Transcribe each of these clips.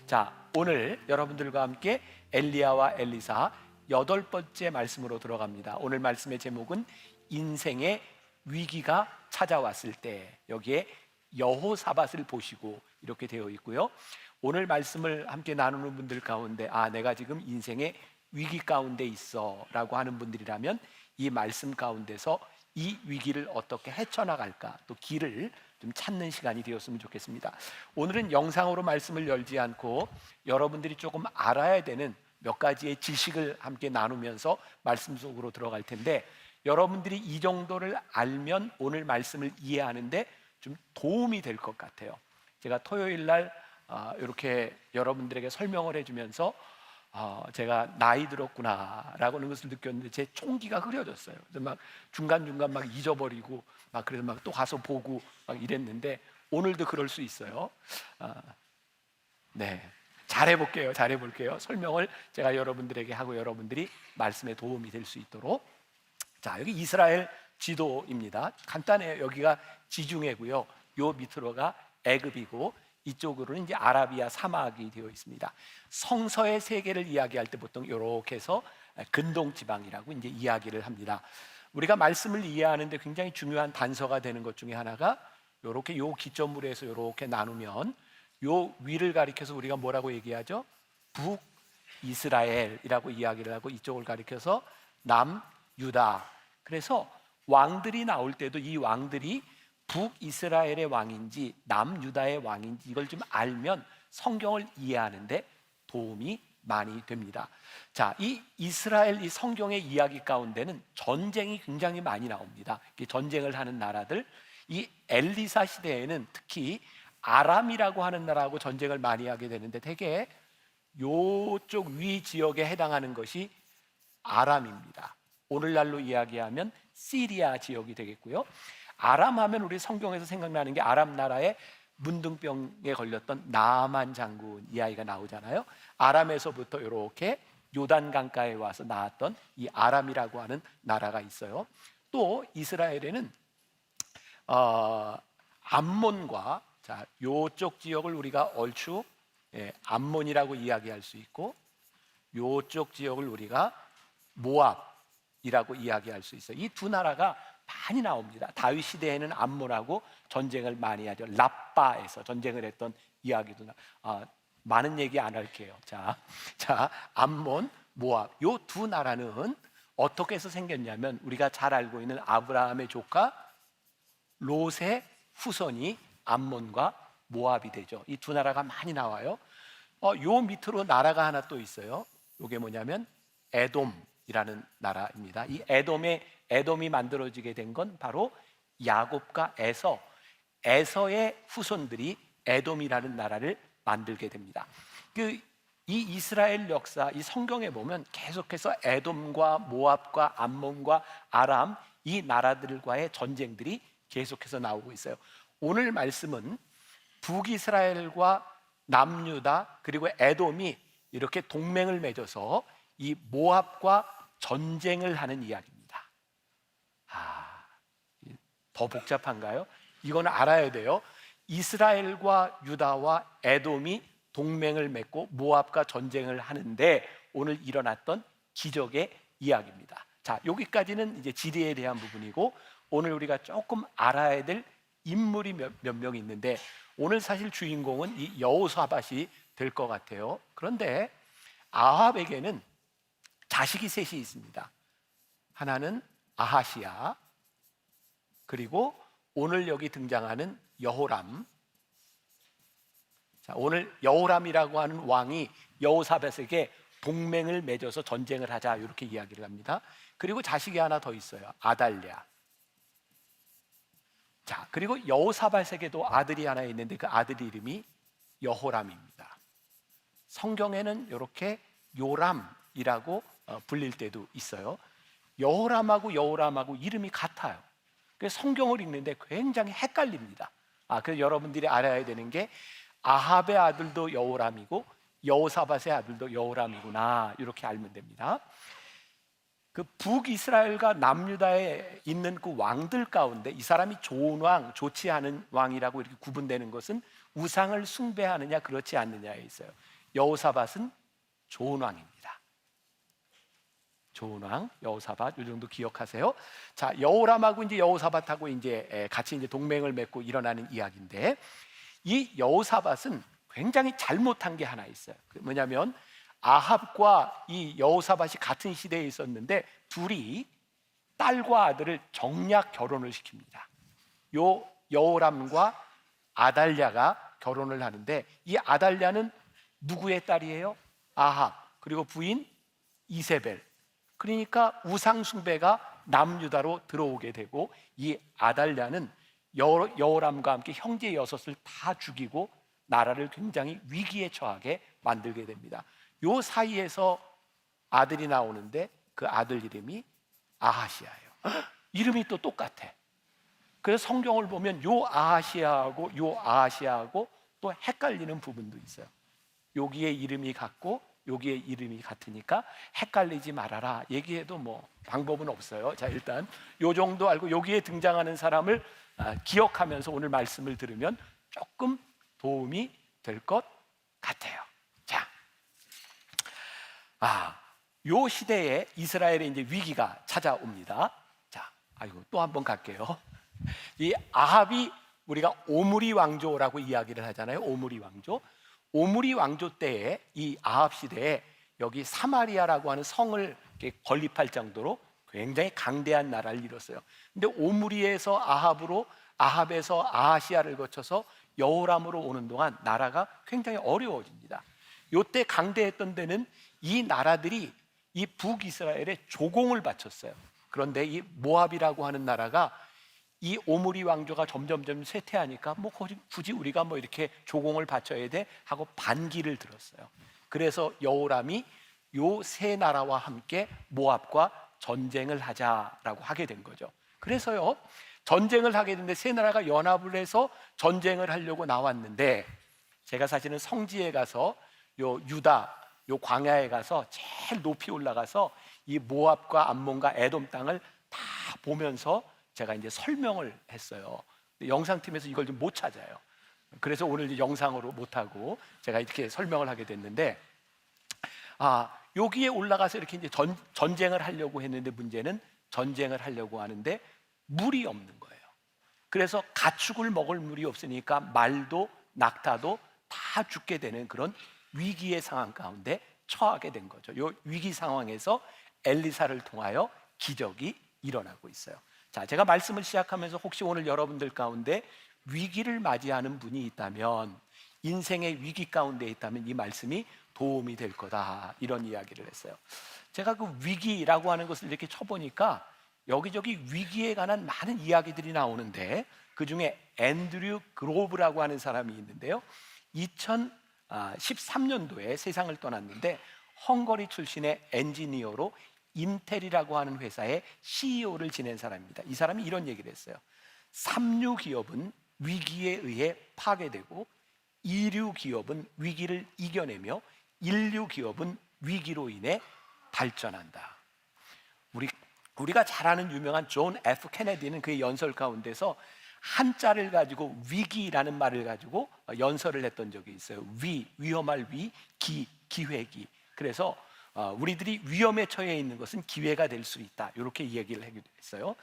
자, 오늘 여러분들과 함께 엘리야와 엘리사 8번째 말씀으로 들어갑니다. 오늘 말씀의 제목은 인생의 위기가 찾아왔을 때, 여기에 여호사밧을 보시고 이렇게 되어 있고요. 오늘 말씀을 함께 나누는 분들 가운데 내가 지금 인생의 위기 가운데 있어 라고 하는 분들이라면 이 말씀 가운데서 이 위기를 어떻게 헤쳐나갈까, 또 길을 좀 찾는 시간이 되었으면 좋겠습니다. 오늘은 영상으로 말씀을 열지 않고 여러분들이 조금 알아야 되는 몇 가지의 지식을 함께 나누면서 말씀 속으로 들어갈 텐데, 여러분들이 이 정도를 알면 오늘 말씀을 이해하는데 좀 도움이 될 것 같아요. 제가 토요일 날 이렇게 여러분들에게 설명을 해주면서 제가 나이 들었구나 라고 하는 것을 느꼈는데 제 총기가 흐려졌어요. 그래서 막 중간중간 막 잊어버리고 그래서 막 또 가서 보고 막 이랬는데, 오늘도 그럴 수 있어요. 네, 잘해볼게요. 설명을 제가 여러분들에게 하고 여러분들이 말씀에 도움이 될 수 있도록. 자, 여기 이스라엘 지도입니다. 간단해요. 여기가 지중해고요. 요 밑으로가 애굽이고 이쪽으로는 이제 아라비아 사막이 되어 있습니다. 성서의 세계를 이야기할 때 보통 이렇게 해서 근동 지방이라고 이제 이야기를 합니다. 우리가 말씀을 이해하는데 굉장히 중요한 단서가 되는 것 중에 하나가 이렇게 요 기점으로 해서 이렇게 나누면 요 위를 가리켜서 우리가 뭐라고 얘기하죠? 북이스라엘이라고 이야기를 하고, 이쪽을 가리켜서 남유다. 그래서 왕들이 나올 때도 이 왕들이 북이스라엘의 왕인지 남유다의 왕인지 이걸 좀 알면 성경을 이해하는데 도움이 많이 됩니다. 자, 이 이스라엘 이 성경의 이야기 가운데는 전쟁이 굉장히 많이 나옵니다. 전쟁을 하는 나라들, 이 엘리사 시대에는 특히 아람이라고 하는 나라하고 전쟁을 많이 하게 되는데, 대개 요쪽 위 지역에 해당하는 것이 아람입니다. 오늘날로 이야기하면 시리아 지역이 되겠고요. 아람 하면 우리 성경에서 생각나는 게 아람 나라의 문둥병에 걸렸던 나아만 장군 이야기가 나오잖아요. 아람에서부터 이렇게 요단 강가에 와서 나왔던 이 아람이라고 하는 나라가 있어요. 또 이스라엘에는 암몬과, 자, 요쪽 지역을 우리가 얼추 암몬이라고 이야기할 수 있고, 요쪽 지역을 우리가 모압이라고 이야기할 수 있어요. 이 두 나라가 많이 나옵니다. 다윗 시대에는 암몬하고 전쟁을 많이 하죠. 라빠에서 전쟁을 했던 이야기도 많은 얘기 안 할게요. 자, 암몬, 모압, 요 두 나라는 어떻게 해서 생겼냐면, 우리가 잘 알고 있는 아브라함의 조카 롯의 후손이 암몬과 모압이 되죠. 이 두 나라가 많이 나와요. 요 밑으로 나라가 하나 또 있어요. 이게 뭐냐면 에돔이라는 나라입니다. 이 에돔이 만들어지게 된 건 바로 야곱과 에서의 후손들이 에돔이라는 나라를 만들게 됩니다. 이 이스라엘 역사, 이 성경에 보면 계속해서 에돔과 모압과 암몬과 아람, 이 나라들과의 전쟁들이 계속해서 나오고 있어요. 오늘 말씀은 북이스라엘과 남유다 그리고 에돔이 이렇게 동맹을 맺어서 이 모압과 전쟁을 하는 이야기입니다. 더 복잡한가요? 이건 알아야 돼요. 이스라엘과 유다와 에돔이 동맹을 맺고 모압과 전쟁을 하는데 오늘 일어났던 기적의 이야기입니다. 자, 여기까지는 이제 지리에 대한 부분이고, 오늘 우리가 조금 알아야 될 인물이 몇 명 있는데, 오늘 사실 주인공은 이 여호사밧이 될 것 같아요. 그런데 아합에게는 자식이 셋이 있습니다. 하나는 아하시야, 그리고 오늘 여기 등장하는 여호람. 자, 오늘 여호람이라고 하는 왕이 여호사밧에게 동맹을 맺어서 전쟁을 하자 이렇게 이야기를 합니다. 그리고 자식이 하나 더 있어요. 아달랴. 자, 그리고 여호사밧에게도 아들이 하나 있는데 그 아들 이름이 여호람입니다. 성경에는 이렇게 요람이라고 불릴 때도 있어요. 여호람하고 이름이 같아요. 그래서 성경을 읽는데 굉장히 헷갈립니다. 그래서 여러분들이 알아야 되는 게 아합의 아들도 여호람이고 여호사밧의 아들도 여호람이구나, 이렇게 알면 됩니다. 그 북이스라엘과 남유다에 있는 그 왕들 가운데 이 사람이 좋은 왕, 좋지 않은 왕이라고 이렇게 구분되는 것은 우상을 숭배하느냐 그렇지 않느냐에 있어요. 여호사밧은 좋은 왕입니다. 좋은 왕 여호사밧, 이 정도 기억하세요. 자, 여호람하고 이제 여호사밧하고 이제 같이 이제 동맹을 맺고 일어나는 이야기인데, 이 여호사밧은 굉장히 잘못한 게 하나 있어요. 뭐냐면 아합과 이 여호사밧이 같은 시대에 있었는데 둘이 딸과 아들을 정략 결혼을 시킵니다. 요 여호람과 아달랴가 결혼을 하는데, 이 아달랴는 누구의 딸이에요? 아합, 그리고 부인 이세벨. 그러니까 우상 숭배가 남유다로 들어오게 되고, 이 아달랴는 여호람과 함께 형제 6을 다 죽이고 나라를 굉장히 위기에 처하게 만들게 됩니다. 요 사이에서 아들이 나오는데 그 아들 이름이 아하시아예요. 이름이 또 똑같아. 그래서 성경을 보면 요 아하시아하고 또 헷갈리는 부분도 있어요. 여기에 이름이 같고 여기에 이름이 같으니까 헷갈리지 말아라 얘기해도 뭐 방법은 없어요. 자, 일단 요 정도 알고 여기에 등장하는 사람을 기억하면서 오늘 말씀을 들으면 조금 도움이 될 것 같아요. 자, 요 시대에 이스라엘에 이제 위기가 찾아옵니다. 자, 또 한번 갈게요. 이 아합이 우리가 오므리 왕조라고 이야기를 하잖아요. 오므리 왕조. 오므리 왕조 때에 이 아합 시대에 여기 사마리아라고 하는 성을 건립할 정도로 굉장히 강대한 나라를 이뤘어요. 근데 오므리에서 아합에서 아하시아를 거쳐서 여호람으로 오는 동안 나라가 굉장히 어려워집니다. 요때 강대했던 데는 이 나라들이 이 북이스라엘에 조공을 바쳤어요. 그런데 이 모압이라고 하는 나라가 이 오므리 왕조가 점점 쇠퇴하니까 뭐 굳이 우리가 뭐 이렇게 조공을 바쳐야 돼 하고 반기를 들었어요. 그래서 여호람이 요 세 나라와 함께 모압과 전쟁을 하자라고 하게 된 거죠. 그래서요, 전쟁을 하게 됐는데 세 나라가 연합을 해서 전쟁을 하려고 나왔는데, 제가 사실은 성지에 가서 요 유다 요 광야에 가서 제일 높이 올라가서 이 모압과 암몬과 에돔 땅을 다 보면서 제가 이제 설명을 했어요. 영상팀에서 이걸 좀 못 찾아요. 그래서 오늘 이제 영상으로 못 하고 제가 이렇게 설명을 하게 됐는데, 여기에 올라가서 이렇게 이제 전쟁을 하려고 했는데, 문제는 전쟁을 하려고 하는데 물이 없는 거예요. 그래서 가축을 먹을 물이 없으니까 말도 낙타도 다 죽게 되는 그런 위기의 상황 가운데 처하게 된 거죠. 이 위기 상황에서 엘리사를 통하여 기적이 일어나고 있어요. 자, 제가 말씀을 시작하면서 혹시 오늘 여러분들 가운데 위기를 맞이하는 분이 있다면, 인생의 위기 가운데 있다면 이 말씀이 도움이 될 거다, 이런 이야기를 했어요. 제가 그 위기라고 하는 것을 이렇게 쳐보니까 여기저기 위기에 관한 많은 이야기들이 나오는데, 그 중에 앤드류 그로브라고 하는 사람이 있는데요, 2013년도에 세상을 떠났는데 헝가리 출신의 엔지니어로 인텔이라고 하는 회사의 CEO를 지낸 사람입니다. 이 사람이 이런 얘기를 했어요. 3류 기업은 위기에 의해 파괴되고 2류 기업은 위기를 이겨내며 1류 기업은 위기로 인해 발전한다. 우리가 잘 아는 유명한 존 F 케네디는 그의 연설 가운데서 한자를 가지고 위기라는 말을 가지고 연설을 했던 적이 있어요. 위험할 기회기. 그래서 우리들이 위험에 처해 있는 것은 기회가 될 수 있다, 이렇게 얘기를 하기도 했어요.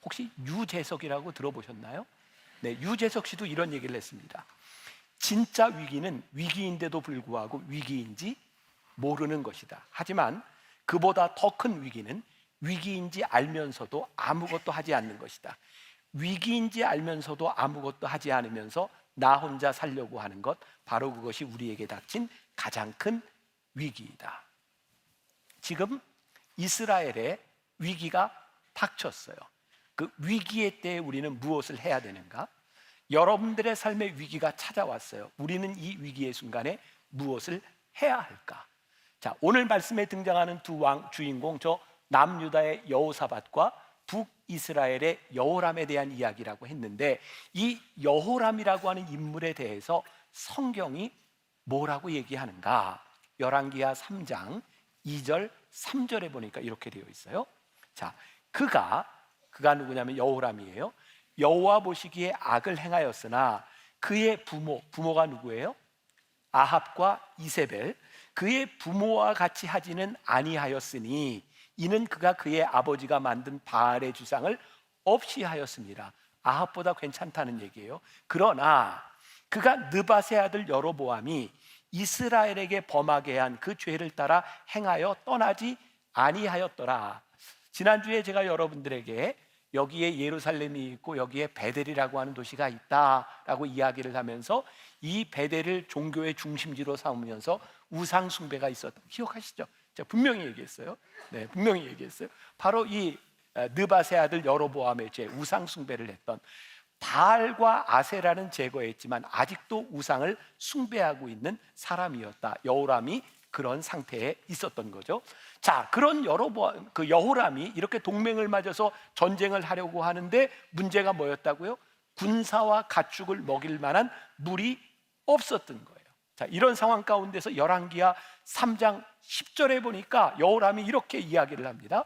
혹시 유재석이라고 들어보셨나요? 네, 유재석 씨도 이런 얘기를 했습니다. 진짜 위기는 위기인데도 불구하고 위기인지 모르는 것이다. 하지만 그보다 더 큰 위기는 위기인지 알면서도 아무것도 하지 않는 것이다. 위기인지 알면서도 아무것도 하지 않으면서 나 혼자 살려고 하는 것, 바로 그것이 우리에게 닥친 가장 큰 위기이다. 지금 이스라엘에 위기가 닥쳤어요. 그 위기의 때에 우리는 무엇을 해야 되는가? 여러분들의 삶의 위기가 찾아왔어요. 우리는 이 위기의 순간에 무엇을 해야 할까? 자, 오늘 말씀에 등장하는 두 주인공, 저 남유다의 여호사밧과 북이스라엘의 여호람에 대한 이야기라고 했는데, 이 여호람이라고 하는 인물에 대해서 성경이 뭐라고 얘기하는가? 열왕기하 3장 2절 3절에 보니까 이렇게 되어 있어요. 자, 그가 누구냐면 여호람이에요. 여호와 보시기에 악을 행하였으나 그의 부모가 누구예요? 아합과 이세벨 그의 부모와 같이 하지는 아니하였으니 이는 그가 그의 아버지가 만든 바알의 주상을 없이 하였습니다. 아합보다 괜찮다는 얘기예요. 그러나 그가 느밧의 아들 여로보암이 이스라엘에게 범하게 한 그 죄를 따라 행하여 떠나지 아니하였더라. 지난주에 제가 여러분들에게 여기에 예루살렘이 있고 여기에 베델이라고 하는 도시가 있다라고 이야기를 하면서 이 베델을 종교의 중심지로 삼으면서 우상 숭배가 있었다. 기억하시죠? 제가 분명히 얘기했어요. 네, 분명히 얘기했어요. 바로 이 느밧의 아들 여로보암의 죄, 우상 숭배를 했던 바알과 아세라는 제거했지만 아직도 우상을 숭배하고 있는 사람이었다. 여호람이 그런 상태에 있었던 거죠. 자, 그런 여호람이 이렇게 동맹을 맺어서 전쟁을 하려고 하는데 문제가 뭐였다고요? 군사와 가축을 먹일 만한 물이 없었던 거예요. 자, 이런 상황 가운데서 열왕기하 3장 10절에 보니까 여호람이 이렇게 이야기를 합니다.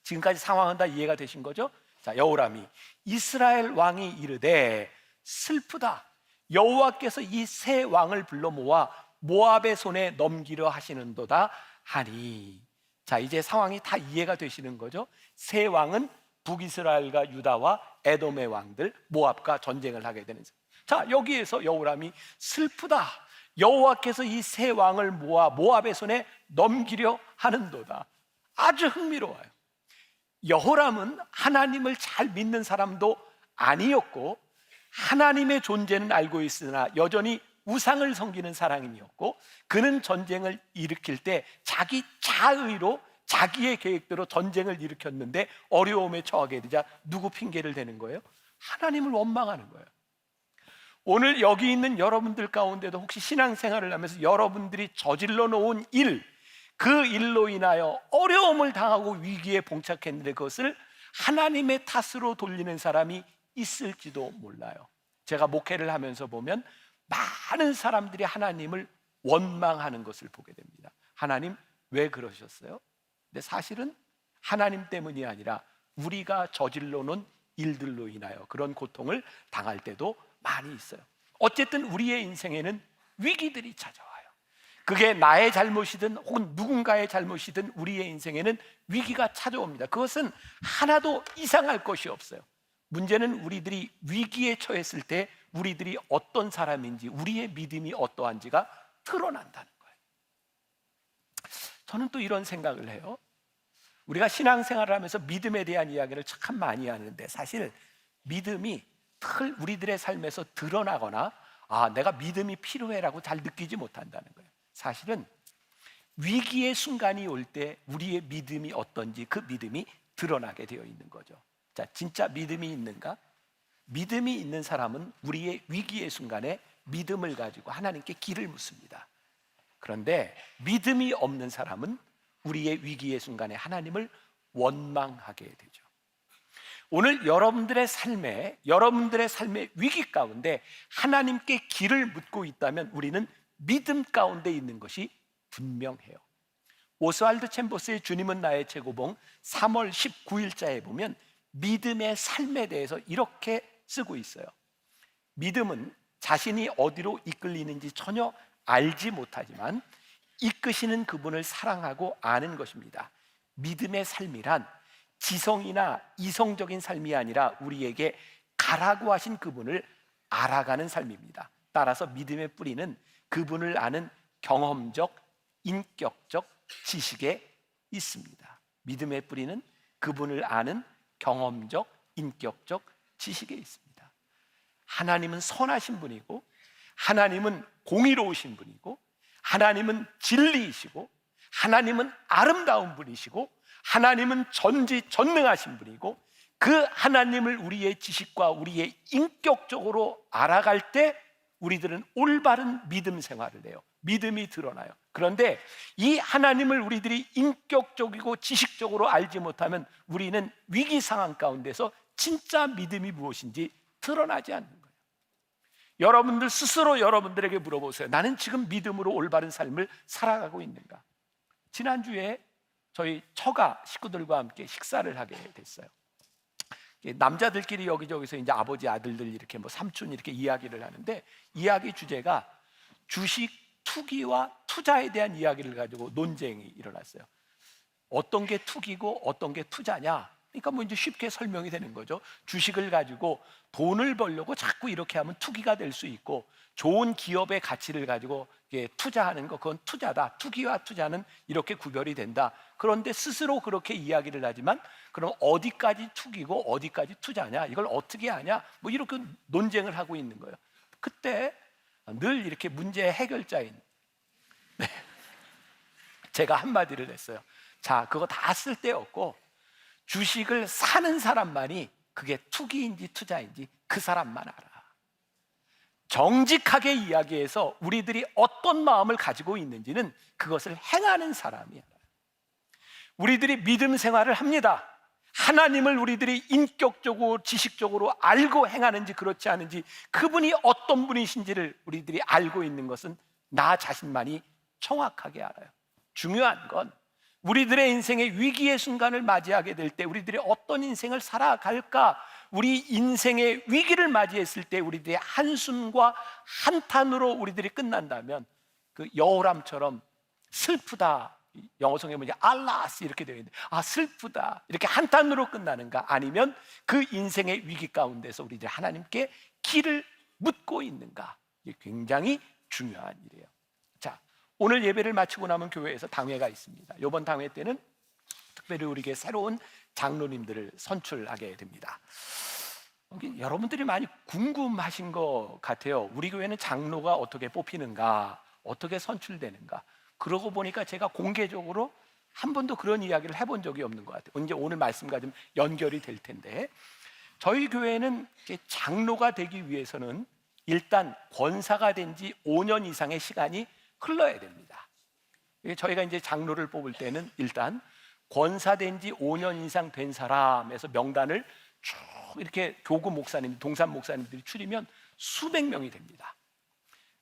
지금까지 상황은 다 이해가 되신 거죠? 자, 여호람이 이스라엘 왕이 이르되 슬프다. 여호와께서 이 세 왕을 불러 모아 모압의 손에 넘기려 하시는도다 하니. 자, 이제 상황이 다 이해가 되시는 거죠? 세 왕은 북이스라엘과 유다와 에돔의 왕들, 모압과 전쟁을 하게 되는. 자, 여기에서 여호람이 슬프다. 여호와께서 이 세 왕을 모아 모압의 손에 넘기려 하는도다. 아주 흥미로워요. 여호람은 하나님을 잘 믿는 사람도 아니었고 하나님의 존재는 알고 있으나 여전히 우상을 섬기는 사람이었고 그는 전쟁을 일으킬 때 자기 자의로 자기의 계획대로 전쟁을 일으켰는데 어려움에 처하게 되자 누구 핑계를 대는 거예요? 하나님을 원망하는 거예요. 오늘 여기 있는 여러분들 가운데도 혹시 신앙생활을 하면서 여러분들이 저질러 놓은 일, 그 일로 인하여 어려움을 당하고 위기에 봉착했는데 그것을 하나님의 탓으로 돌리는 사람이 있을지도 몰라요. 제가 목회를 하면서 보면 많은 사람들이 하나님을 원망하는 것을 보게 됩니다. 하나님 왜 그러셨어요? 근데 사실은 하나님 때문이 아니라 우리가 저질러 놓은 일들로 인하여 그런 고통을 당할 때도 많이 있어요. 어쨌든 우리의 인생에는 위기들이 찾아와요. 그게 나의 잘못이든 혹은 누군가의 잘못이든 우리의 인생에는 위기가 찾아옵니다. 그것은 하나도 이상할 것이 없어요. 문제는 우리들이 위기에 처했을 때 우리들이 어떤 사람인지 우리의 믿음이 어떠한지가 드러난다는 거예요. 저는 또 이런 생각을 해요. 우리가 신앙생활을 하면서 믿음에 대한 이야기를 참 많이 하는데 사실 믿음이 우리들의 삶에서 드러나거나 내가 믿음이 필요해라고 잘 느끼지 못한다는 거예요. 사실은 위기의 순간이 올 때 우리의 믿음이 어떤지 그 믿음이 드러나게 되어 있는 거죠. 자, 진짜 믿음이 있는가? 믿음이 있는 사람은 우리의 위기의 순간에 믿음을 가지고 하나님께 길을 묻습니다. 그런데 믿음이 없는 사람은 우리의 위기의 순간에 하나님을 원망하게 되죠. 오늘 여러분들의 삶의 위기 가운데 하나님께 길을 묻고 있다면 우리는 믿음 가운데 있는 것이 분명해요. 오스왈드 챔버스의 주님은 나의 최고봉 3월 19일자에 보면 믿음의 삶에 대해서 이렇게 쓰고 있어요. 믿음은 자신이 어디로 이끌리는지 전혀 알지 못하지만 이끄시는 그분을 사랑하고 아는 것입니다. 믿음의 삶이란 지성이나 이성적인 삶이 아니라 우리에게 가라고 하신 그분을 알아가는 삶입니다. 따라서 믿음의 뿌리는 그분을 아는 경험적, 인격적 지식에 있습니다. 믿음의 뿌리는 그분을 아는 경험적, 인격적 지식에 있습니다. 하나님은 선하신 분이고 하나님은 공의로우신 분이고 하나님은 진리이시고 하나님은 아름다운 분이시고 하나님은 전지전능하신 분이고 그 하나님을 우리의 지식과 우리의 인격적으로 알아갈 때 우리들은 올바른 믿음 생활을 해요. 믿음이 드러나요. 그런데 이 하나님을 우리들이 인격적이고 지식적으로 알지 못하면 우리는 위기 상황 가운데서 진짜 믿음이 무엇인지 드러나지 않는 거예요. 여러분들 스스로 여러분들에게 물어보세요. 나는 지금 믿음으로 올바른 삶을 살아가고 있는가? 지난주에 저희 처가 식구들과 함께 식사를 하게 됐어요. 남자들끼리 여기저기서 이제 아버지 아들들 이렇게 뭐 삼촌 이렇게 이야기를 하는데 이야기 주제가 주식 투기와 투자에 대한 이야기를 가지고 논쟁이 일어났어요. 어떤 게 투기고 어떤 게 투자냐? 그러니까 뭐 이제 쉽게 설명이 되는 거죠. 주식을 가지고 돈을 벌려고 자꾸 이렇게 하면 투기가 될 수 있고, 좋은 기업의 가치를 가지고 투자하는 거, 그건 투자다. 투기와 투자는 이렇게 구별이 된다. 그런데 스스로 그렇게 이야기를 하지만, 그럼 어디까지 투기고 어디까지 투자냐? 이걸 어떻게 하냐? 뭐 이렇게 논쟁을 하고 있는 거예요. 그때 늘 이렇게 문제의 해결자인 제가 한마디를 했어요. 자, 그거 다 쓸데없고 주식을 사는 사람만이 그게 투기인지 투자인지 그 사람만 알아. 정직하게 이야기해서 우리들이 어떤 마음을 가지고 있는지는 그것을 행하는 사람이 알아요. 우리들이 믿음 생활을 합니다. 하나님을 우리들이 인격적으로 지식적으로 알고 행하는지 그렇지 않은지, 그분이 어떤 분이신지를 우리들이 알고 있는 것은 나 자신만이 정확하게 알아요. 중요한 건 우리들의 인생의 위기의 순간을 맞이하게 될 때 우리들이 어떤 인생을 살아갈까, 우리 인생의 위기를 맞이했을 때 우리들의 한숨과 한탄으로 우리들이 끝난다면 그 여호람처럼 슬프다, 영어 성경에 뭐냐, 알라스 이렇게 되어 있는데, 아 슬프다 이렇게 한탄으로 끝나는가, 아니면 그 인생의 위기 가운데서 우리들이 하나님께 길을 묻고 있는가, 이게 굉장히 중요한 일이에요. 자, 오늘 예배를 마치고 나면 교회에서 당회가 있습니다. 이번 당회 때는 특별히 우리에게 새로운 장로님들을 선출하게 됩니다. 여러분들이 많이 궁금하신 것 같아요. 우리 교회는 장로가 어떻게 뽑히는가, 어떻게 선출되는가. 그러고 보니까 제가 공개적으로 한 번도 그런 이야기를 해본 적이 없는 것 같아요. 이제 오늘 말씀과 좀 연결이 될 텐데, 저희 교회는 장로가 되기 위해서는 일단 권사가 된 지 5년 이상의 시간이 흘러야 됩니다. 저희가 이제 장로를 뽑을 때는 일단 권사된 지 5년 이상 된 사람에서 명단을 쭉 이렇게 교구 목사님, 동산 목사님들이 추리면 수백 명이 됩니다.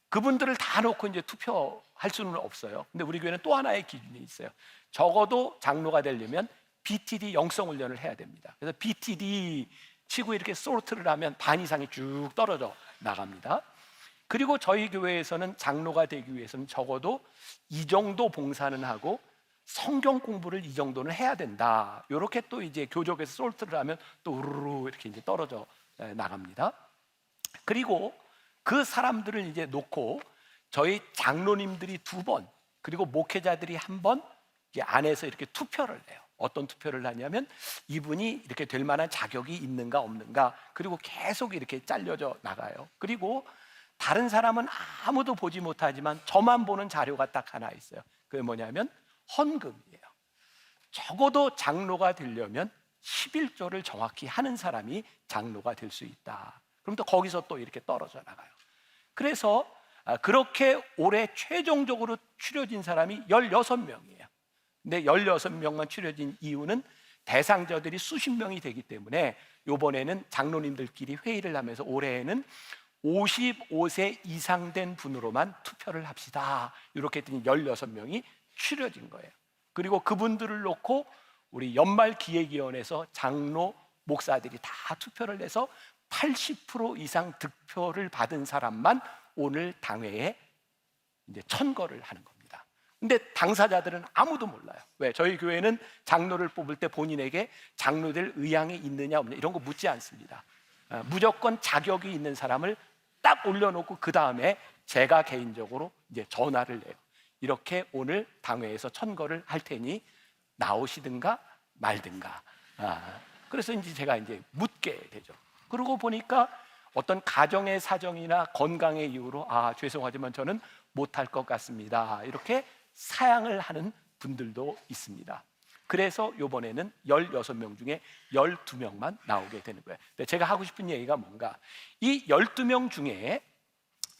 그분들을 다 놓고 이제 투표할 수는 없어요. 근데 우리 교회는 또 하나의 기준이 있어요. 적어도 장로가 되려면 BTD 영성훈련을 해야 됩니다. 그래서 BTD 치고 이렇게 소르트를 하면 반 이상이 쭉 떨어져 나갑니다. 그리고 저희 교회에서는 장로가 되기 위해서는 적어도 이 정도 봉사는 하고 성경 공부를 이 정도는 해야 된다. 이렇게 또 이제 교족에서 솔트를 하면 또 우르르 이렇게 이제 떨어져 나갑니다. 그리고 그 사람들을 이제 놓고 저희 장로님들이 2번, 그리고 목회자들이 1번 안에서 이렇게 투표를 해요. 어떤 투표를 하냐면 이분이 이렇게 될 만한 자격이 있는가 없는가, 그리고 계속 이렇게 잘려져 나가요. 그리고 다른 사람은 아무도 보지 못하지만 저만 보는 자료가 딱 하나 있어요. 그게 뭐냐면 헌금이에요. 적어도 장로가 되려면 11조를 정확히 하는 사람이 장로가 될 수 있다. 그럼 또 거기서 또 이렇게 떨어져 나가요. 그래서 그렇게 올해 최종적으로 추려진 사람이 16명이에요. 근데 16명만 추려진 이유는 대상자들이 수십 명이 되기 때문에 이번에는 장로님들끼리 회의를 하면서 올해에는 55세 이상 된 분으로만 투표를 합시다. 이렇게 했더니 16명이 추려진 거예요. 그리고 그분들을 놓고 우리 연말기획위원회에서 장로, 목사들이 다 투표를 해서 80% 이상 득표를 받은 사람만 오늘 당회에 이제 천거를 하는 겁니다. 근데 당사자들은 아무도 몰라요. 왜? 저희 교회는 장로를 뽑을 때 본인에게 장로될 의향이 있느냐 없느냐 이런 거 묻지 않습니다. 무조건 자격이 있는 사람을 딱 올려놓고 그 다음에 제가 개인적으로 이제 전화를 해요. 이렇게 오늘 당회에서 천거를 할 테니 나오시든가 말든가. 그래서 이제 제가 이제 묻게 되죠. 그러고 보니까 어떤 가정의 사정이나 건강의 이유로 죄송하지만 저는 못할 것 같습니다. 이렇게 사양을 하는 분들도 있습니다. 그래서 이번에는 16명 중에 12명만 나오게 되는 거예요. 근데 제가 하고 싶은 얘기가 뭔가, 이 12명 중에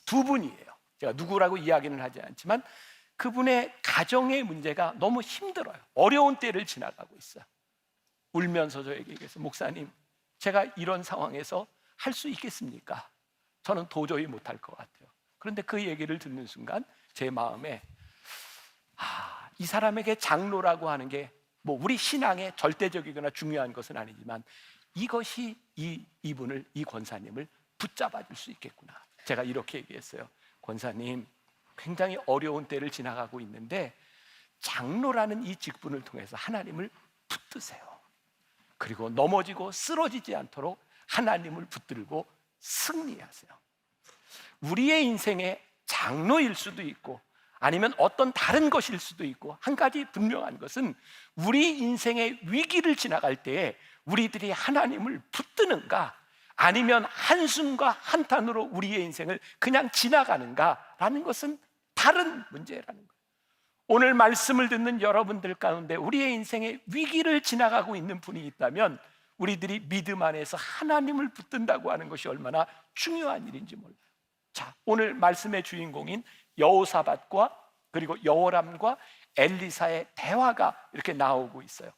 2분이에요. 제가 누구라고 이야기는 하지 않지만 그분의 가정의 문제가 너무 힘들어요. 어려운 때를 지나가고 있어요. 울면서 저에게 얘기해서, 목사님, 제가 이런 상황에서 할 수 있겠습니까? 저는 도저히 못할 것 같아요. 그런데 그 얘기를 듣는 순간 제 마음에 이 사람에게 장로라고 하는 게 뭐 우리 신앙에 절대적이거나 중요한 것은 아니지만 이것이 이분을, 이 권사님을 붙잡아 줄 수 있겠구나. 제가 이렇게 얘기했어요. 권사님, 굉장히 어려운 때를 지나가고 있는데 장로라는 이 직분을 통해서 하나님을 붙드세요. 그리고 넘어지고 쓰러지지 않도록 하나님을 붙들고 승리하세요. 우리의 인생의 장로일 수도 있고 아니면 어떤 다른 것일 수도 있고, 한 가지 분명한 것은 우리 인생의 위기를 지나갈 때에 우리들이 하나님을 붙드는가 아니면 한숨과 한탄으로 우리의 인생을 그냥 지나가는가라는 것은 다른 문제라는 거예요. 오늘 말씀을 듣는 여러분들 가운데 우리의 인생의 위기를 지나가고 있는 분이 있다면 우리들이 믿음 안에서 하나님을 붙든다고 하는 것이 얼마나 중요한 일인지 몰라요. 자, 오늘 말씀의 주인공인 여호사밧과 그리고 여호람과 엘리사의 대화가 이렇게 나오고 있어요.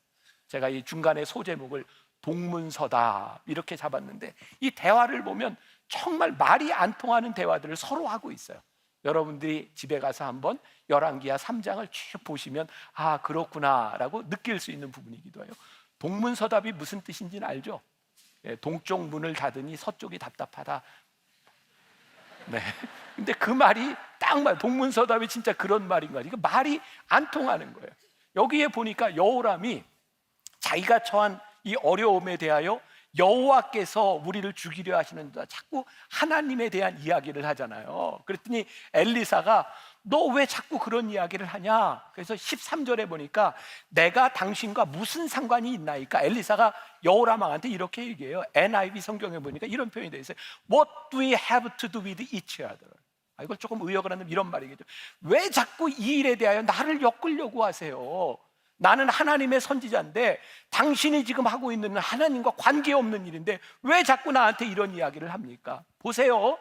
제가 이 중간에 소제목을 동문서답 이렇게 잡았는데, 이 대화를 보면 정말 말이 안 통하는 대화들을 서로 하고 있어요. 여러분들이 집에 가서 한번 열왕기하 3장을 쭉 보시면 아, 그렇구나 라고 느낄 수 있는 부분이기도 해요. 동문서답이 무슨 뜻인지는 알죠? 동쪽 문을 닫으니 서쪽이 답답하다. 네. 근데 그 말이 딱 말, 동문서답이 진짜 그런 말인 거예요. 이거 말이 안 통하는 거예요. 여기에 보니까 여호람이 자기가 처한 이 어려움에 대하여 여호와께서 우리를 죽이려 하시는다, 자꾸 하나님에 대한 이야기를 하잖아요. 그랬더니 엘리사가 너 왜 자꾸 그런 이야기를 하냐? 그래서 13절에 보니까 내가 당신과 무슨 상관이 있나이까? 엘리사가 여호람 왕한테 이렇게 얘기해요. NIV 성경에 보니까 이런 표현이 되어 있어요. What do we have to do with each other? 이걸 조금 의역을 하면 이런 말이겠죠. 왜 자꾸 이 일에 대하여 나를 엮으려고 하세요? 나는 하나님의 선지자인데 당신이 지금 하고 있는 하나님과 관계없는 일인데 왜 자꾸 나한테 이런 이야기를 합니까? 보세요.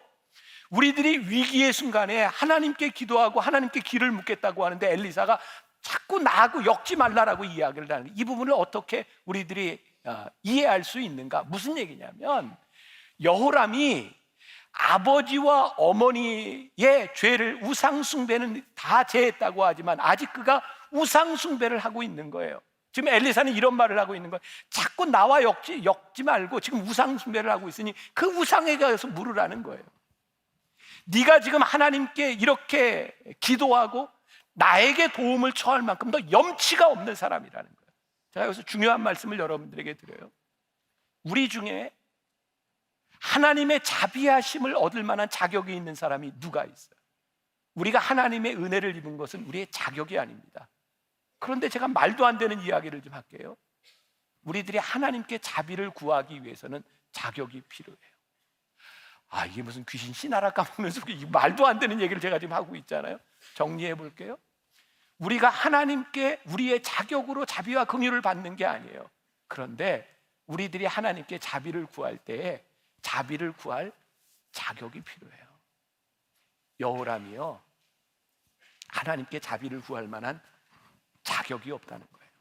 우리들이 위기의 순간에 하나님께 기도하고 하나님께 길을 묻겠다고 하는데 엘리사가 자꾸 나하고 엮지 말라라고 이야기를 하는, 이 부분을 어떻게 우리들이 이해할 수 있는가? 무슨 얘기냐면 여호람이 아버지와 어머니의 죄를, 우상숭배는 다 제했다고 하지만 아직 그가 우상숭배를 하고 있는 거예요. 지금 엘리사는 이런 말을 하고 있는 거예요. 자꾸 나와 엮지 말고 지금 우상숭배를 하고 있으니 그 우상에 가서 물으라는 거예요. 네가 지금 하나님께 이렇게 기도하고 나에게 도움을 청할 만큼 더 염치가 없는 사람이라는 거예요. 제가 여기서 중요한 말씀을 여러분들에게 드려요. 우리 중에 하나님의 자비하심을 얻을 만한 자격이 있는 사람이 누가 있어요? 우리가 하나님의 은혜를 입은 것은 우리의 자격이 아닙니다. 그런데 제가 말도 안 되는 이야기를 좀 할게요. 우리들이 하나님께 자비를 구하기 위해서는 자격이 필요해요. 이게 무슨 귀신 씨나라 까먹는 소리, 말도 안 되는 얘기를 제가 지금 하고 있잖아요. 정리해 볼게요. 우리가 하나님께 우리의 자격으로 자비와 긍휼을 받는 게 아니에요. 그런데 우리들이 하나님께 자비를 구할 때에 자비를 구할 자격이 필요해요. 여호람이요, 하나님께 자비를 구할 만한 자격이 없다는 거예요.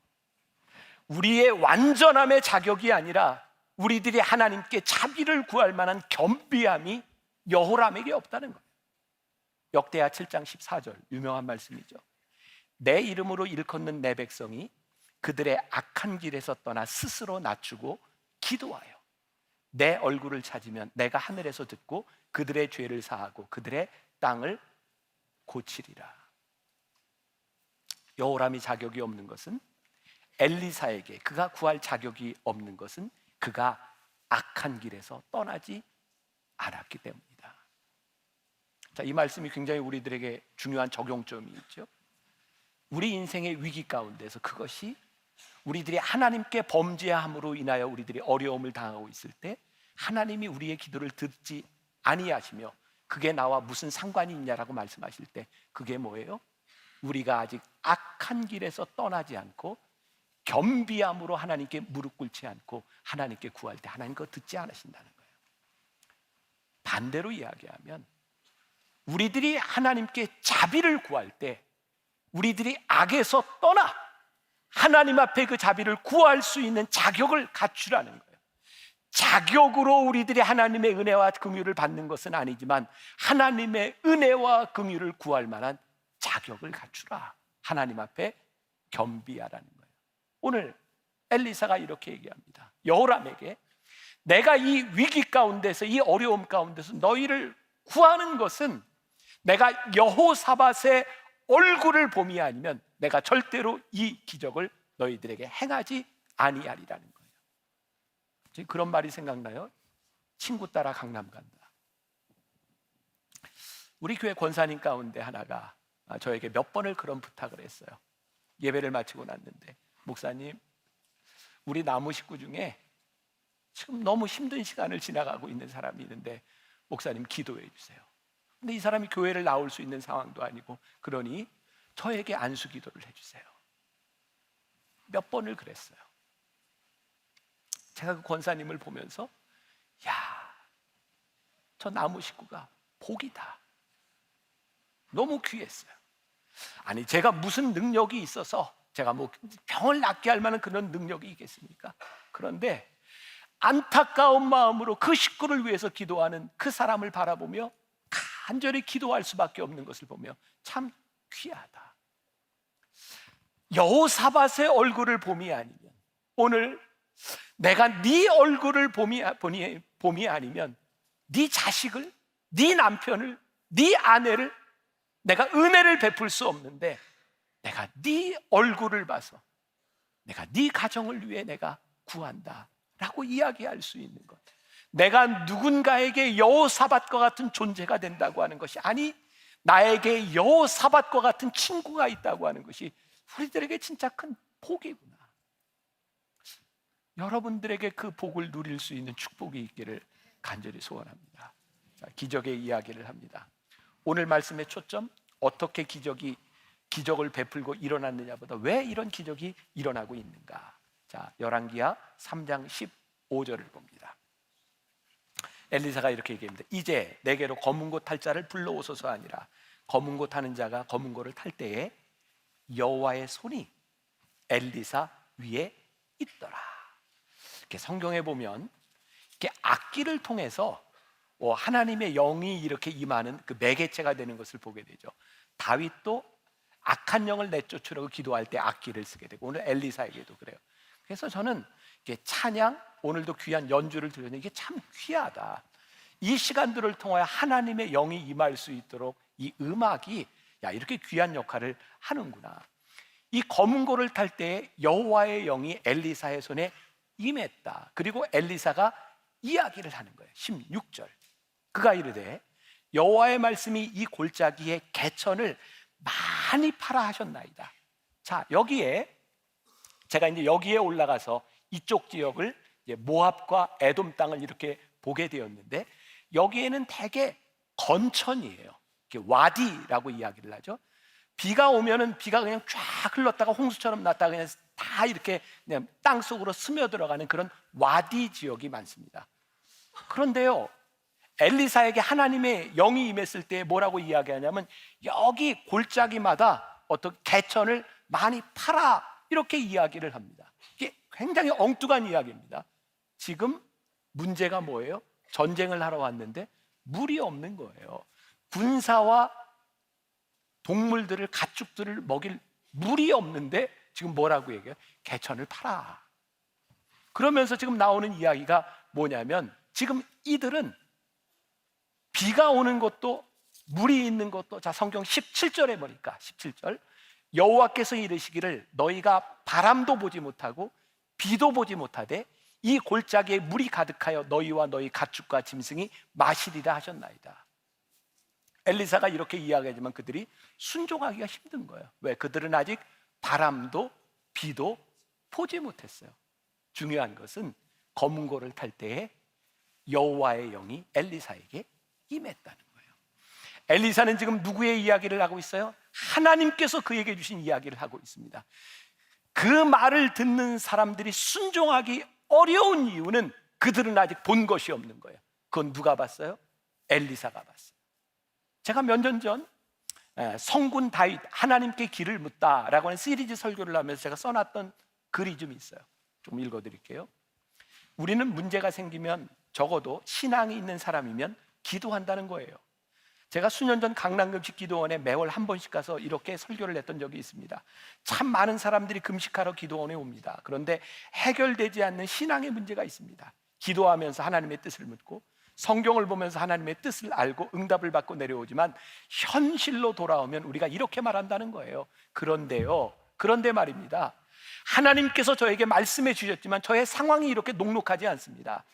우리의 완전함의 자격이 아니라 우리들이 하나님께 자비를 구할 만한 겸비함이 여호람에게 없다는 거예요. 역대하 7장 14절 유명한 말씀이죠. 내 이름으로 일컫는 내 백성이 그들의 악한 길에서 떠나 스스로 낮추고 기도하여 내 얼굴을 찾으면 내가 하늘에서 듣고 그들의 죄를 사하고 그들의 땅을 고치리라. 여호람이 자격이 없는 것은, 엘리사에게 그가 구할 자격이 없는 것은 그가 악한 길에서 떠나지 않았기 때문이다. 자, 이 말씀이 굉장히 우리들에게 중요한 적용점이 있죠. 우리 인생의 위기 가운데서 그것이 우리들이 하나님께 범죄함으로 인하여 우리들이 어려움을 당하고 있을 때 하나님이 우리의 기도를 듣지 아니하시며 그게 나와 무슨 상관이 있냐라고 말씀하실 때 그게 뭐예요? 우리가 아직 악한 길에서 떠나지 않고 겸비함으로 하나님께 무릎 꿇지 않고 하나님께 구할 때 하나님 그거 듣지 않으신다는 거예요. 반대로 이야기하면 우리들이 하나님께 자비를 구할 때 우리들이 악에서 떠나 하나님 앞에 그 자비를 구할 수 있는 자격을 갖추라는 거예요. 자격으로 우리들이 하나님의 은혜와 긍휼을 받는 것은 아니지만 하나님의 은혜와 긍휼을 구할 만한 자격을 갖추라. 하나님 앞에 겸비하라는 거예요. 오늘 엘리사가 이렇게 얘기합니다. 여호람에게 내가 이 위기 가운데서, 이 어려움 가운데서 너희를 구하는 것은 내가 여호사밧의 얼굴을 봄이 아니면 내가 절대로 이 기적을 너희들에게 행하지 아니하리라는 거예요. 지금 그런 말이 생각나요? 친구 따라 강남 간다. 우리 교회 권사님 가운데 하나가 저에게 몇 번을 그런 부탁을 했어요. 예배를 마치고 났는데, 목사님, 우리 나무 식구 중에 지금 너무 힘든 시간을 지나가고 있는 사람이 있는데 목사님 기도해 주세요. 근데 이 사람이 교회를 나올 수 있는 상황도 아니고, 그러니 저에게 안수 기도를 해주세요. 몇 번을 그랬어요. 제가 그 권사님을 보면서, 야, 저 나무 식구가 복이다. 너무 귀했어요. 아니, 제가 무슨 능력이 있어서 제가 뭐 병을 낫게 할 만한 그런 능력이 있겠습니까? 그런데 안타까운 마음으로 그 식구를 위해서 기도하는 그 사람을 바라보며 간절히 기도할 수밖에 없는 것을 보며 참 귀하다. 여호사밧의 얼굴을 봄이 아니면, 오늘 내가 네 얼굴을 봄이 아니면 네 자식을, 네 남편을, 네 아내를 내가 은혜를 베풀 수 없는데, 내가 네 얼굴을 봐서 내가 네 가정을 위해 내가 구한다 라고 이야기할 수 있는 것, 내가 누군가에게 여호사밧과 같은 존재가 된다고 하는 것이, 아니 나에게 여호사밧과 같은 친구가 있다고 하는 것이 우리들에게 진짜 큰 복이구나. 여러분들에게 그 복을 누릴 수 있는 축복이 있기를 간절히 소원합니다. 자, 기적의 이야기를 합니다. 오늘 말씀의 초점, 어떻게 기적을 베풀고 일어났느냐보다 왜 이런 기적이 일어나고 있는가. 자, 열왕기하 3장 15절을 봅니다. 엘리사가 이렇게 얘기합니다. 이제 내게로 검은고 탈 자를 불러오소서 하니라. 검은고 타는 자가 검은고를 탈 때에 여호와의 손이 엘리사 위에 있더라. 이렇게 성경에 보면 이렇게 악기를 통해서 하나님의 영이 이렇게 임하는 그 매개체가 되는 것을 보게 되죠. 다윗도 악한 영을 내쫓으려고 기도할 때 악기를 쓰게 되고, 오늘 엘리사에게도 그래요. 그래서 저는 이렇게 찬양, 오늘도 귀한 연주를 들으니 이게 참 귀하다. 이 시간들을 통하여 하나님의 영이 임할 수 있도록 이 음악이 이렇게 귀한 역할을 하는구나. 이 검은고를 탈 때 여호와의 영이 엘리사의 손에 임했다. 그리고 엘리사가 이야기를 하는 거예요. 16절, 그가 이르되 여호와의 말씀이 이 골짜기에 개천을 많이 팔아 하셨나이다. 자, 여기에 제가 이제 여기에 올라가서 이쪽 지역을 이제 모압과 에돔 땅을 이렇게 보게 되었는데, 여기에는 대개 건천이에요. 와디라고 이야기를 하죠. 비가 오면은 비가 그냥 쫙 흘렀다가 홍수처럼 났다가 그냥 다 이렇게 그냥 땅 속으로 스며들어가는 그런 와디 지역이 많습니다. 그런데요, 엘리사에게 하나님의 영이 임했을 때 뭐라고 이야기하냐면, 여기 골짜기마다 어떤 개천을 많이 팔아, 이렇게 이야기를 합니다. 이게 굉장히 엉뚱한 이야기입니다. 지금 문제가 뭐예요? 전쟁을 하러 왔는데 물이 없는 거예요. 군사와 동물들을, 가축들을 먹일 물이 없는데 지금 뭐라고 얘기해요? 개천을 팔아. 그러면서 지금 나오는 이야기가 뭐냐면, 지금 이들은 비가 오는 것도 물이 있는 것도, 자, 성경 17절에 보니까 17절, 여호와께서 이르시기를 너희가 바람도 보지 못하고 비도 보지 못하되 이 골짜기에 물이 가득하여 너희와 너희 가축과 짐승이 마시리라 하셨나이다. 엘리사가 이렇게 이야기하지만 그들이 순종하기가 힘든 거예요. 왜? 그들은 아직 바람도 비도 보지 못했어요. 중요한 것은 검은고를 탈 때에 여호와의 영이 엘리사에게 임했다는 거예요. 엘리사는 지금 누구의 이야기를 하고 있어요? 하나님께서 그에게 주신 이야기를 하고 있습니다. 그 말을 듣는 사람들이 순종하기 어려운 이유는 그들은 아직 본 것이 없는 거예요. 그건 누가 봤어요? 엘리사가 봤어요. 제가 몇 년 전 성군 다윗, 하나님께 길을 묻다라고 하는 시리즈 설교를 하면서 제가 써놨던 글이 좀 있어요. 좀 읽어드릴게요. 우리는 문제가 생기면 적어도 신앙이 있는 사람이면 기도한다는 거예요. 제가 수년 전 강남금식 기도원에 매월 한 번씩 가서 이렇게 설교를 했던 적이 있습니다. 참 많은 사람들이 금식하러 기도원에 옵니다. 그런데 해결되지 않는 신앙의 문제가 있습니다. 기도하면서 하나님의 뜻을 묻고 성경을 보면서 하나님의 뜻을 알고 응답을 받고 내려오지만 현실로 돌아오면 우리가 이렇게 말한다는 거예요. 그런데 말입니다, 하나님께서 저에게 말씀해 주셨지만 저의 상황이 이렇게 녹록하지 않습니다.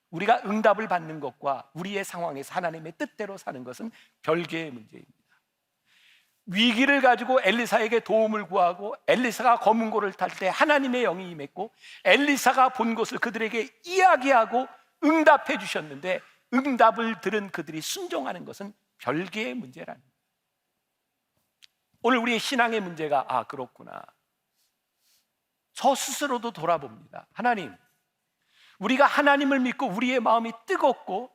우리가 응답을 받는 것과 우리의 상황에서 하나님의 뜻대로 사는 것은 별개의 문제입니다. 위기를 가지고 엘리사에게 도움을 구하고 엘리사가 검은고를 탈 때 하나님의 영이 임했고 엘리사가 본 것을 그들에게 이야기하고 응답해 주셨는데 응답을 들은 그들이 순종하는 것은 별개의 문제라는 거예요. 오늘 우리의 신앙의 문제가 그렇구나, 저 스스로도 돌아봅니다. 하나님, 우리가 하나님을 믿고 우리의 마음이 뜨겁고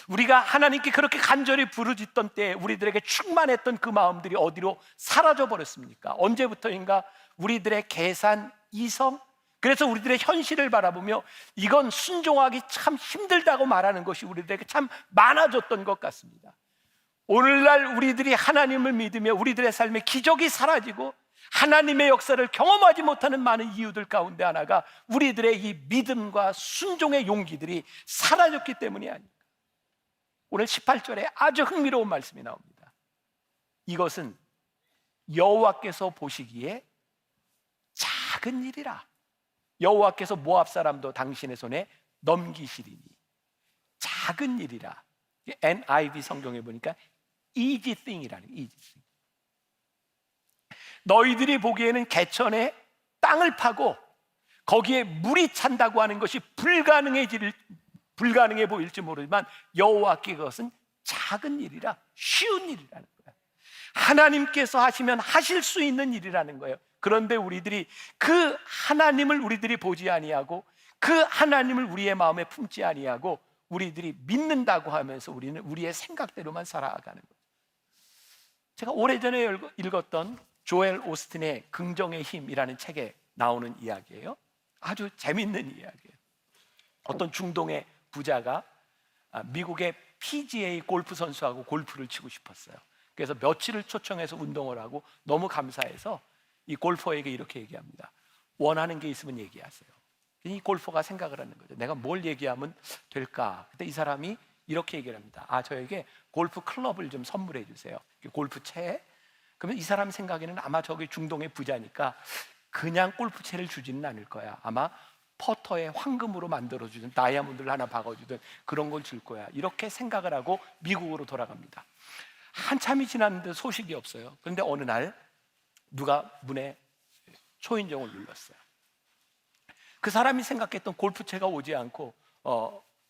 우리가 하나님께 그렇게 간절히 부르짖던 때에 우리들에게 충만했던 그 마음들이 어디로 사라져 버렸습니까? 언제부터인가 우리들의 계산, 이성, 그래서 우리들의 현실을 바라보며 이건 순종하기 참 힘들다고 말하는 것이 우리들에게 참 많아졌던 것 같습니다. 오늘날 우리들이 하나님을 믿으며 우리들의 삶에 기적이 사라지고 하나님의 역사를 경험하지 못하는 많은 이유들 가운데 하나가 우리들의 이 믿음과 순종의 용기들이 사라졌기 때문이 아닙니까? 오늘 18절에 아주 흥미로운 말씀이 나옵니다. 이것은 여호와께서 보시기에 작은 일이라. 여호와께서 모압 사람도 당신의 손에 넘기시리니. 작은 일이라. NIV 성경에 보니까 easy thing이라는, easy thing. 너희들이 보기에는 개천에 땅을 파고 거기에 물이 찬다고 하는 것이 불가능해 보일지 모르지만 여호와께 그것은 작은 일이라, 쉬운 일이라는 거예요. 하나님께서 하시면 하실 수 있는 일이라는 거예요. 그런데 우리들이 그 하나님을 우리들이 보지 아니하고 그 하나님을 우리의 마음에 품지 아니하고 우리들이 믿는다고 하면서 우리는 우리의 생각대로만 살아가는 거예요. 제가 오래전에 읽었던 조엘 오스틴의 긍정의 힘이라는 책에 나오는 이야기예요. 아주 재밌는 이야기예요. 어떤 중동의 부자가 미국의 PGA 골프 선수하고 골프를 치고 싶었어요. 그래서 며칠을 초청해서 운동을 하고 너무 감사해서 이 골퍼에게 이렇게 얘기합니다. 원하는 게 있으면 얘기하세요. 이 골퍼가 생각을 하는 거죠. 내가 뭘 얘기하면 될까? 그때 이 사람이 이렇게 얘기를 합니다. 저에게 골프 클럽을 좀 선물해 주세요. 골프채. 그러면 이 사람 생각에는 아마 저기 중동의 부자니까 그냥 골프채를 주지는 않을 거야. 아마 퍼터에 황금으로 만들어주든 다이아몬드를 하나 박아주든 그런 걸 줄 거야. 이렇게 생각을 하고 미국으로 돌아갑니다. 한참이 지났는데 소식이 없어요. 그런데 어느 날 누가 문에 초인종을 눌렀어요. 그 사람이 생각했던 골프채가 오지 않고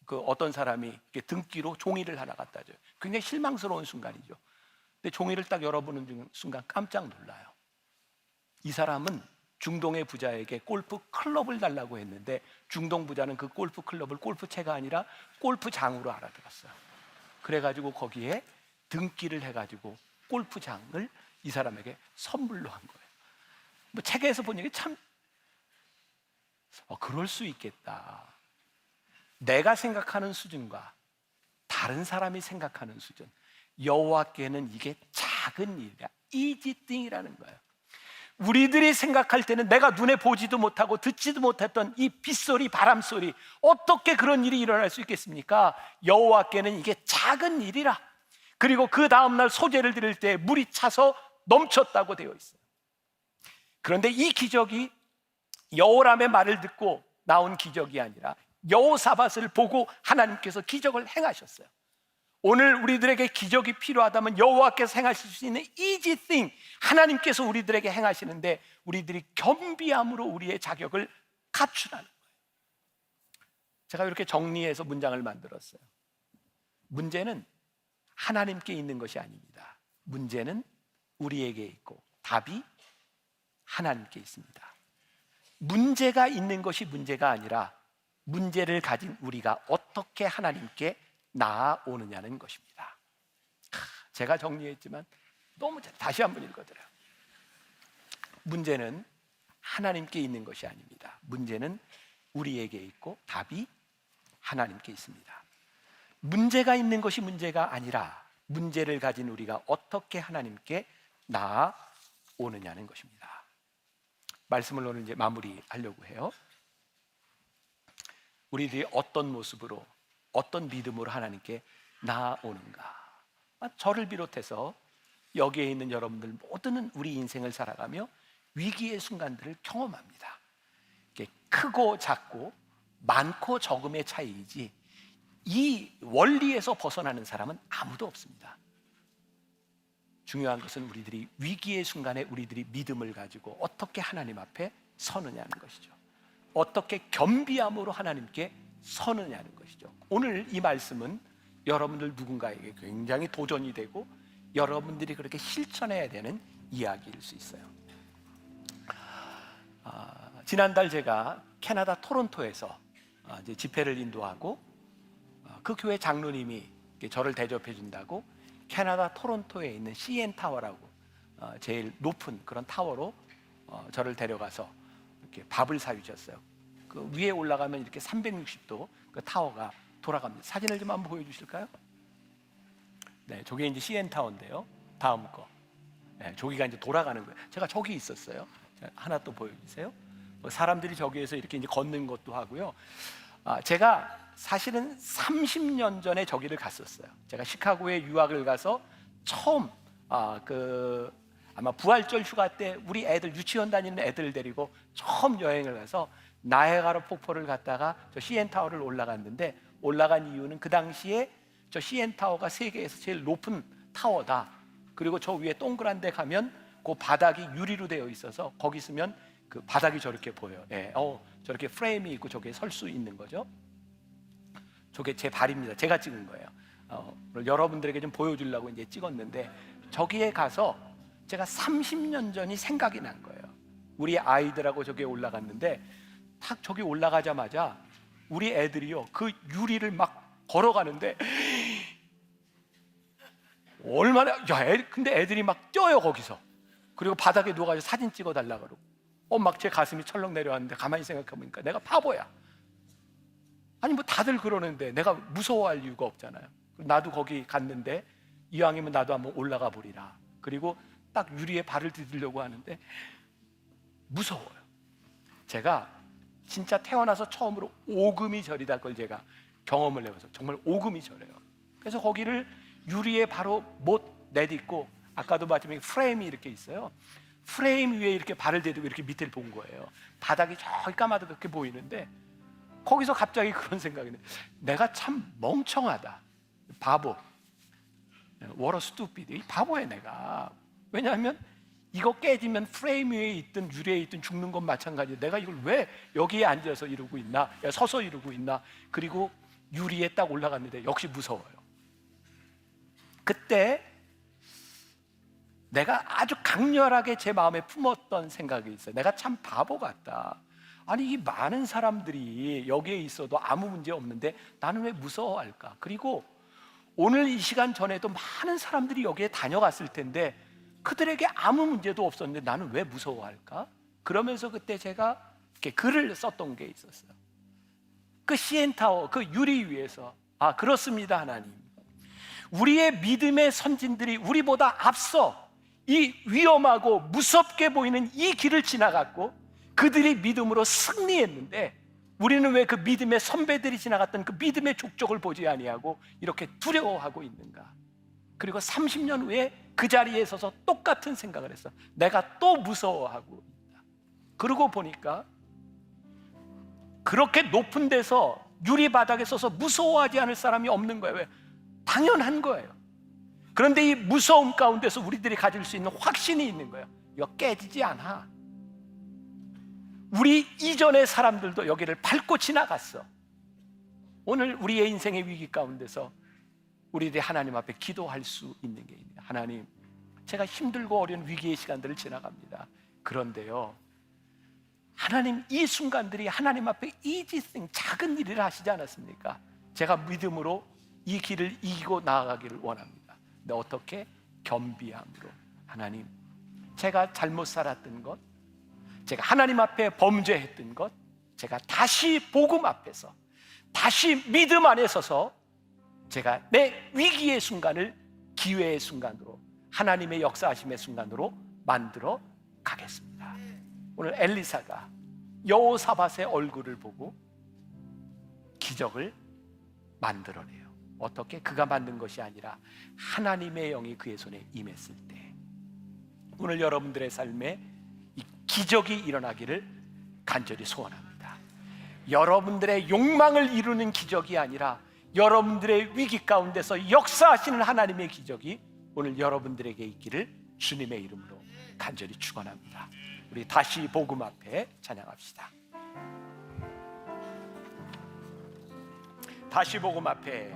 어떤 사람이 이렇게 등기로 종이를 하나 갖다 줘요. 굉장히 실망스러운 순간이죠. 근데 종이를 딱 열어보는 순간 깜짝 놀라요. 이 사람은 중동의 부자에게 골프 클럽을 달라고 했는데 중동 부자는 그 골프 클럽을 골프채가 아니라 골프장으로 알아들었어요. 그래가지고 거기에 등기를 해가지고 골프장을 이 사람에게 선물로 한 거예요. 뭐 책에서 본 얘기 참 그럴 수 있겠다. 내가 생각하는 수준과 다른 사람이 생각하는 수준, 여호와께는 이게 작은 일이야, easy thing이라는 거예요. 우리들이 생각할 때는 내가 눈에 보지도 못하고 듣지도 못했던 이 빗소리, 바람소리, 어떻게 그런 일이 일어날 수 있겠습니까? 여호와께는 이게 작은 일이라. 그리고 그 다음날 소재를 드릴 때 물이 차서 넘쳤다고 되어 있어요. 그런데 이 기적이 여호람의 말을 듣고 나온 기적이 아니라 여호사밧을 보고 하나님께서 기적을 행하셨어요. 오늘 우리들에게 기적이 필요하다면 여호와께서 행하실 수 있는 easy thing, 하나님께서 우리들에게 행하시는데 우리들이 겸비함으로 우리의 자격을 갖추라는 거예요. 제가 이렇게 정리해서 문장을 만들었어요. 문제는 하나님께 있는 것이 아닙니다. 문제는 우리에게 있고 답이 하나님께 있습니다. 문제가 있는 것이 문제가 아니라 문제를 가진 우리가 어떻게 하나님께 나아오느냐는 것입니다. 제가 정리했지만 너무 다시 한번 읽어드려요. 문제는 하나님께 있는 것이 아닙니다. 문제는 우리에게 있고 답이 하나님께 있습니다. 문제가 있는 것이 문제가 아니라 문제를 가진 우리가 어떻게 하나님께 나아오느냐는 것입니다. 말씀을 오늘 이제 마무리하려고 해요. 우리들이 어떤 모습으로 어떤 믿음으로 하나님께 나아오는가? 저를 비롯해서 여기에 있는 여러분들 모두는 우리 인생을 살아가며 위기의 순간들을 경험합니다. 크고 작고 많고 적음의 차이이지 이 원리에서 벗어나는 사람은 아무도 없습니다. 중요한 것은 우리들이 위기의 순간에 우리들이 믿음을 가지고 어떻게 하나님 앞에 서느냐는 것이죠. 어떻게 겸비함으로 하나님께 서느냐는 것이죠. 오늘 이 말씀은 여러분들 누군가에게 굉장히 도전이 되고 여러분들이 그렇게 실천해야 되는 이야기일 수 있어요. 지난달 제가 캐나다 토론토에서 이제 집회를 인도하고 그 교회 장로님이 저를 대접해 준다고 캐나다 토론토에 있는 CN 타워라고 제일 높은 그런 타워로 저를 데려가서 이렇게 밥을 사주셨어요. 그 위에 올라가면 이렇게 360도 그 타워가 돌아갑니다. 사진을 좀 한번 보여주실까요? 네, 저게 이제 CN 타워인데요. 다음 거. 네, 저기가 이제 돌아가는 거예요. 제가 저기 있었어요. 하나 또 보여주세요. 사람들이 저기에서 이렇게 이제 걷는 것도 하고요. 제가 사실은 30년 전에 저기를 갔었어요. 제가 시카고에 유학을 가서 처음 아마 부활절 휴가 때 우리 애들 유치원 다니는 애들 데리고 처음 여행을 가서 나이아가라 폭포를 갔다가 저 CN 타워를 올라갔는데 올라간 이유는 그 당시에 저 CN 타워가 세계에서 제일 높은 타워다. 그리고 저 위에 동그란 데 가면 그 바닥이 유리로 되어 있어서 거기 있으면 그 바닥이 저렇게 보여요. 예, 저렇게 프레임이 있고 저기에 설 수 있는 거죠. 저게 제 발입니다. 제가 찍은 거예요. 여러분들에게 좀 보여주려고 이제 찍었는데 저기에 가서 제가 30년 전이 생각이 난 거예요. 우리 아이들하고 저기에 올라갔는데 탁 저기 올라가자마자 우리 애들이요 그 유리를 막 걸어가는데 얼마나 근데 애들이 막 뛰어요 거기서. 그리고 바닥에 누워가지고 사진 찍어달라 그러고 막 제 가슴이 철렁 내려왔는데 가만히 생각해보니까 내가 바보야. 아니 뭐 다들 그러는데 내가 무서워할 이유가 없잖아요. 나도 거기 갔는데 이왕이면 나도 한번 올라가 보리라. 그리고 딱 유리에 발을 디디려고 하는데 무서워요. 제가 진짜 태어나서 처음으로 오금이 저리다 걸 제가 경험을 해봐서 정말 오금이 저려요. 그래서 거기를 유리에 바로 못 내딛고 아까도 봤지만 프레임이 이렇게 있어요. 프레임 위에 이렇게 발을 대고 이렇게 밑을 본 거예요. 바닥이 저기 까마득 그렇게 보이는데 거기서 갑자기 그런 생각이 나요. 내가 참 멍청하다. 바보. What a stupid. 이 바보야 내가. 왜냐하면 이거 깨지면 프레임 위에 있든 유리에 있든 죽는 건 마찬가지예요. 내가 이걸 왜 여기에 앉아서 이러고 있나, 서서 이러고 있나. 그리고 유리에 딱 올라갔는데 역시 무서워요. 그때 내가 아주 강렬하게 제 마음에 품었던 생각이 있어요. 내가 참 바보 같다. 아니 이 많은 사람들이 여기에 있어도 아무 문제 없는데 나는 왜 무서워할까? 그리고 오늘 이 시간 전에도 많은 사람들이 여기에 다녀갔을 텐데 그들에게 아무 문제도 없었는데 나는 왜 무서워할까? 그러면서 그때 제가 이렇게 글을 썼던 게 있었어요. 그 CN타워 그 유리 위에서 그렇습니다 하나님. 우리의 믿음의 선진들이 우리보다 앞서 이 위험하고 무섭게 보이는 이 길을 지나갔고 그들이 믿음으로 승리했는데 우리는 왜 그 믿음의 선배들이 지나갔던 그 믿음의 족적을 보지 아니하고 이렇게 두려워하고 있는가? 그리고 30년 후에 그 자리에 서서 똑같은 생각을 했어. 내가 또 무서워하고 있다. 그러고 보니까 그렇게 높은 데서 유리 바닥에 서서 무서워하지 않을 사람이 없는 거예요. 왜? 당연한 거예요. 그런데 이 무서움 가운데서 우리들이 가질 수 있는 확신이 있는 거예요. 이거 깨지지 않아. 우리 이전의 사람들도 여기를 밟고 지나갔어. 오늘 우리의 인생의 위기 가운데서 우리들이 하나님 앞에 기도할 수 있는 게 있네요. 하나님, 제가 힘들고 어려운 위기의 시간들을 지나갑니다. 그런데요, 하나님 이 순간들이 하나님 앞에 이지생 작은 일을 하시지 않았습니까? 제가 믿음으로 이 길을 이기고 나아가기를 원합니다. 근데 어떻게? 겸비함으로. 하나님, 제가 잘못 살았던 것, 제가 하나님 앞에 범죄했던 것, 제가 다시 복음 앞에서 다시 믿음 안에 서서 제가 내 위기의 순간을 기회의 순간으로, 하나님의 역사하심의 순간으로 만들어 가겠습니다. 오늘 엘리사가 여호사밧의 얼굴을 보고 기적을 만들어내요. 어떻게? 그가 만든 것이 아니라 하나님의 영이 그의 손에 임했을 때. 오늘 여러분들의 삶에 이 기적이 일어나기를 간절히 소원합니다. 여러분들의 욕망을 이루는 기적이 아니라 여러분들의 위기 가운데서 역사하시는 하나님의 기적이 오늘 여러분들에게 있기를 주님의 이름으로 간절히 축원합니다. 우리 다시 복음 앞에 찬양합시다. 다시 복음 앞에,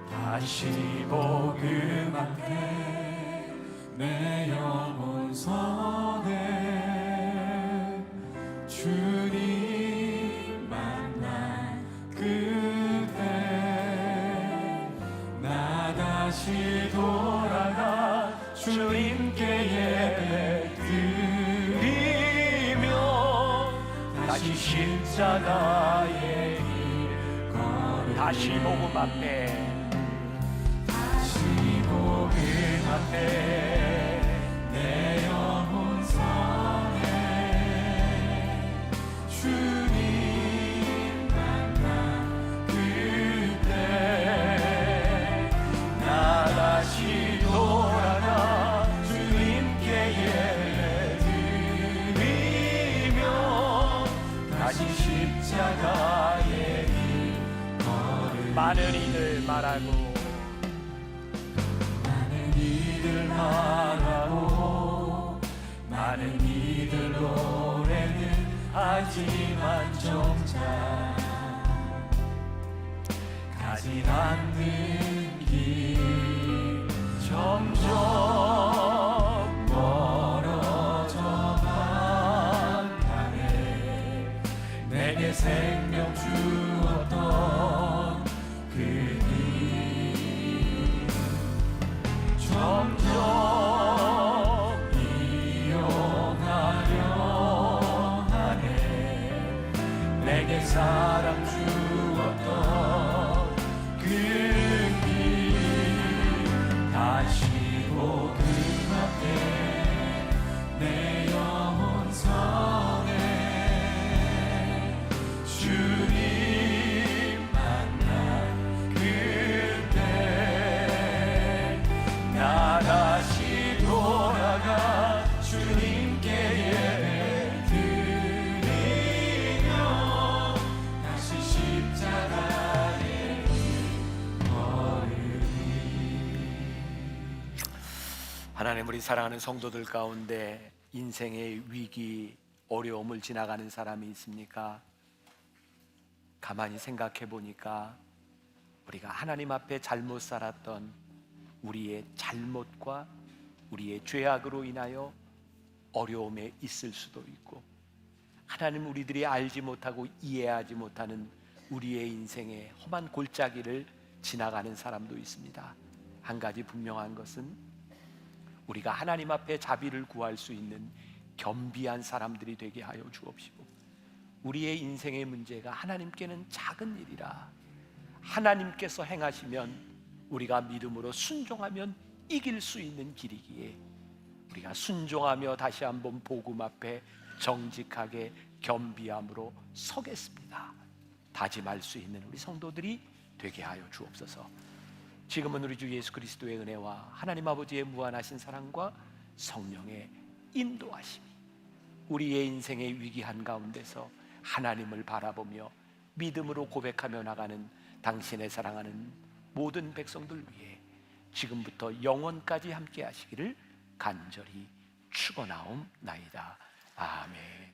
다시 복음 앞에 내 영혼 선해 주님 만난 그때 나 다시 돌아가 주님께 예배드리며 다시 십자가의 길 걸을 다시 복음 앞에, 복음 앞에 내 영혼 선해 주님 만난 그때 나 다시 돌아가 주님께 예배드리며 다시 십자가의 길 걸을 많은 이들 말하고 말하고 많은 이들 노래는 하지만 정작 가지 않는 길 점점 멀어져만 가네 내게 생명 주었던 그 점점 이용하려 하네 내게 사랑 주었던 그 길 다시 복음 앞에 내 영혼 선해 주님 만난 그때 나 다시 돌아가 주님께 예배드리며 다시 십자가의 길 걸으리. 하나님, 우리 사랑하는 성도들 가운데 인생의 위기, 어려움을 지나가는 사람이 있습니까? 가만히 생각해 보니까 우리가 하나님 앞에 잘못 살았던 우리의 잘못과 우리의 죄악으로 인하여 어려움에 있을 수도 있고, 하나님 우리들이 알지 못하고 이해하지 못하는 우리의 인생의 험한 골짜기를 지나가는 사람도 있습니다. 한 가지 분명한 것은 우리가 하나님 앞에 자비를 구할 수 있는 겸비한 사람들이 되게 하여 주옵시고, 우리의 인생의 문제가 하나님께는 작은 일이라 하나님께서 행하시면 우리가 믿음으로 순종하면 이길 수 있는 길이기에 우리가 순종하며 다시 한번 복음 앞에 정직하게 겸비함으로 서겠습니다. 다짐할 수 있는 우리 성도들이 되게 하여 주옵소서. 지금은 우리 주 예수 그리스도의 은혜와 하나님 아버지의 무한하신 사랑과 성령의 인도하심이 우리의 인생의 위기 한가운데서 하나님을 바라보며 믿음으로 고백하며 나가는 당신의 사랑하는 모든 백성들 위해 지금부터 영원까지 함께 하시기를 간절히 축원하옵나이다. 아멘.